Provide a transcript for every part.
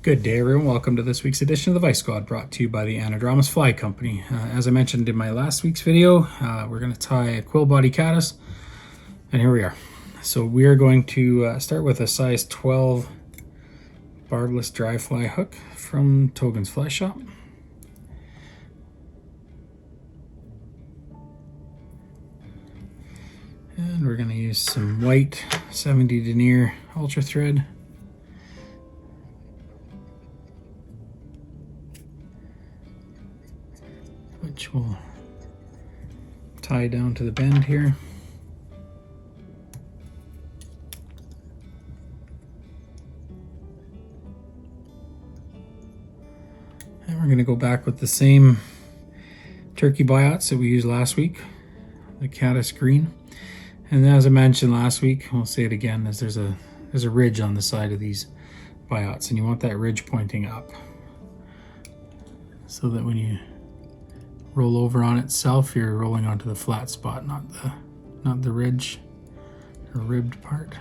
Good day, everyone. Welcome to this week's edition of the Vise Squad, brought to you by the Anadromous Fly Company. As I mentioned in my last week's video, we're going to tie a quill body caddis, and here we are. So we are going to start with a size 12 barbless dry fly hook from Togens Fly Shop. And we're going to use some white 70 denier ultra thread. Which will tie down to the bend here. And we're going to go back with the same turkey biots that we used last week, the caddis green. And as I mentioned last week, I'll say it again, is there's a ridge on the side of these biots, and you want that ridge pointing up, so that when you roll over on itself, you're rolling onto the flat spot, not the ridge or ribbed part.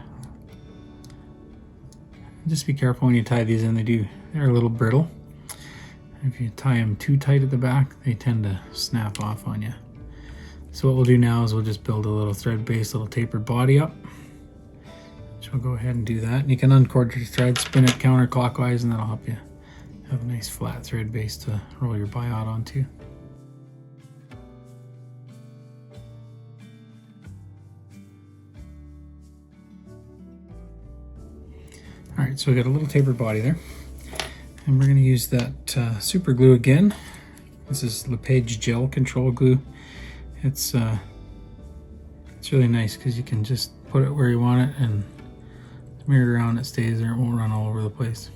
Just be careful when you tie these in. They're a little brittle. If you tie them too tight at the back, they tend to snap off on you. So what we'll do now is we'll just build a little thread base, little tapered body up. So we'll go ahead and do that. And you can uncord your thread, spin it counterclockwise, and that'll help you have a nice flat thread base to roll your biot onto. Alright, so we got a little tapered body there, and we're going to use that super glue again. This is LePage gel control glue. It's really nice because you can just put it where you want it and smear it around. It stays there. It won't run all over the place.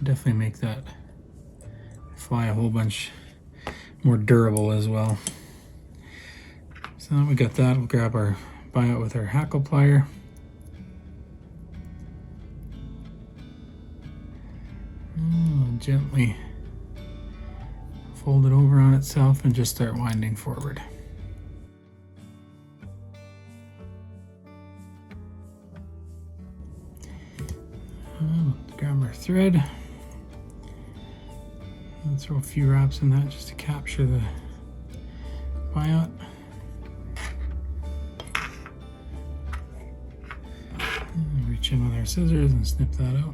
Definitely make that fly a whole bunch more durable as well. So now we got that, we'll grab our biot with our hackle plier. Gently fold it over on itself and just start winding forward. Grab our thread and throw a few wraps in that just to capture the biot. Reach in with our scissors and snip that out.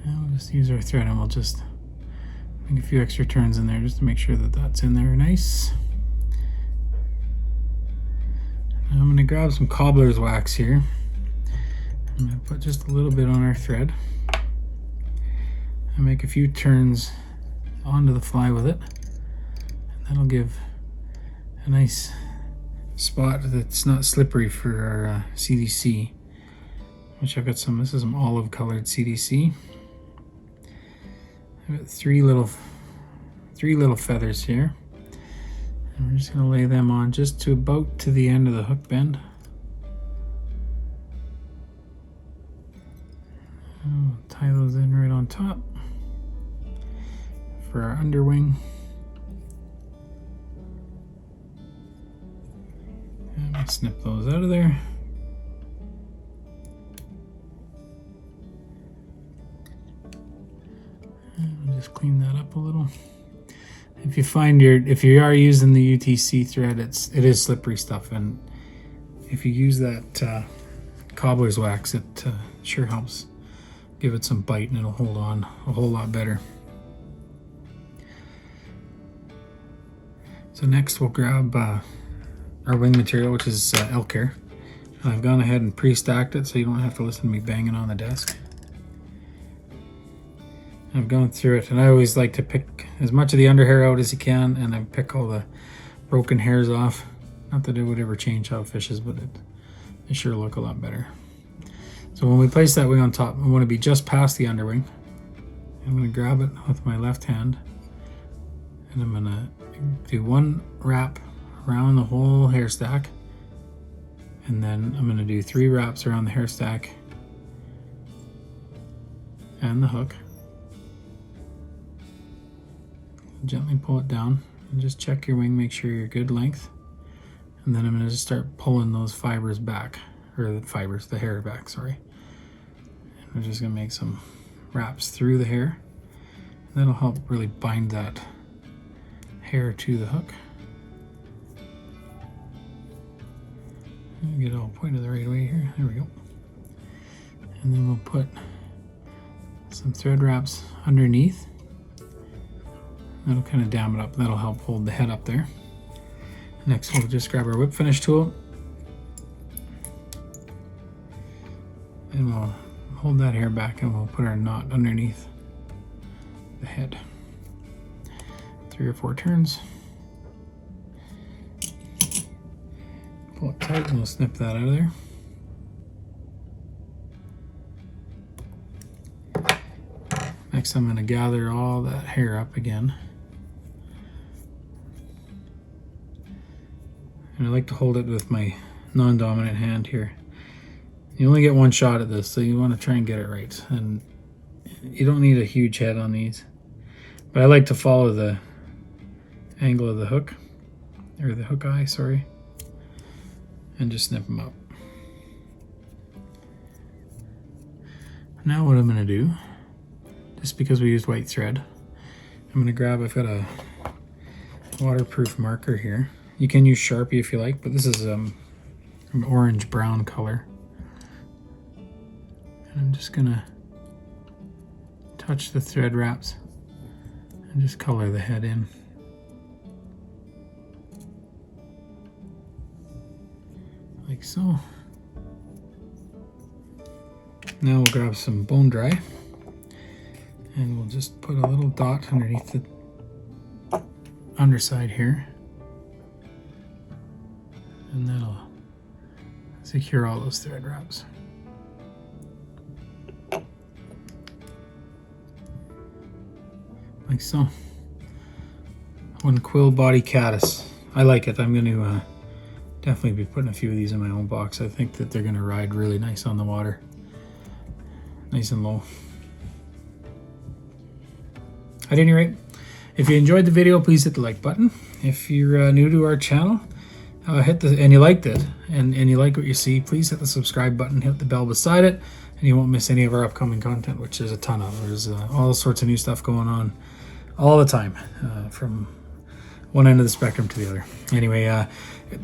And we'll just use our thread and we'll just make a few extra turns in there just to make sure that that's in there nice. Now I'm going to grab some cobbler's wax here. I'm going to put just a little bit on our thread and make a few turns onto the fly with it. And that'll give a nice spot that's not slippery for our CDC, which I've got some, this is some olive colored CDC. I've got three little feathers here, and we're just going to lay them on just to about to the end of the hook bend. And we'll tie those in right on top for our underwing. And we'll snip those out of there. And we'll just clean that up a little. If you find if you are using the UTC thread, it is slippery stuff, and if you use that cobbler's wax, it sure helps give it some bite, and it'll hold on a whole lot better. So next we'll grab our wing material, which is elk hair. I've gone ahead and pre-stacked it so you don't have to listen to me banging on the desk. I've gone through it, and I always like to pick as much of the underhair out as you can, and then pick all the broken hairs off. Not that it would ever change how it fishes, but they sure look a lot better. So when we place that wing on top, we want to be just past the underwing. I'm going to grab it with my left hand, and I'm going to do one wrap around the whole hair stack, and then I'm going to do 3 wraps around the hair stack and the hook. Gently pull it down. And just check your wing, make sure you're good length. And then I'm going to just start pulling those fibers back, or the hair back, sorry. And we're just going to make some wraps through the hair. That'll help really bind that hair to the hook. Get it all pointed the right way here. There we go. And then we'll put some thread wraps underneath. That'll kind of dam it up. That'll help hold the head up there. Next, we'll just grab our whip finish tool. And we'll hold that hair back and we'll put our knot underneath the head. 3 or 4 turns. Pull it tight and we'll snip that out of there. Next, I'm going to gather all that hair up again. And I like to hold it with my non-dominant hand here. You only get one shot at this, so you want to try and get it right. And you don't need a huge head on these. But I like to follow the angle of the hook, or the hook eye, sorry, and just snip them up. Now what I'm going to do, just because we used white thread, I'm going to grab, I've got a waterproof marker here. You can use Sharpie if you like, but this is an orange-brown color. And I'm just going to touch the thread wraps and just color the head in. Like so. Now we'll grab some bone dry and we'll just put a little dot underneath the underside here. And that'll secure all those thread wraps. Like so. One quill body caddis. I like it. I'm going to definitely be putting a few of these in my own box. I think that they're going to ride really nice on the water. Nice and low. At any rate, if you enjoyed the video, please hit the like button. If you're new to our channel, and you liked it, and you like what you see, please hit the subscribe button, hit the bell beside it, and you won't miss any of our upcoming content, which there's a ton of. There's all sorts of new stuff going on all the time, from one end of the spectrum to the other. Anyway,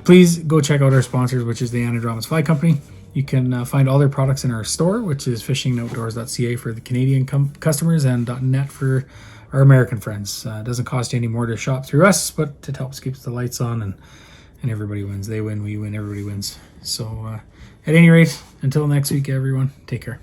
please go check out our sponsors, which is the Anadromous Fly Company. You can find all their products in our store, which is fishingoutdoors.ca for the Canadian customers and .net for our American friends. It doesn't cost you any more to shop through us, but it helps keep the lights on, and everybody wins. They win, we win, everybody wins. So at any rate, until next week, everyone, take care.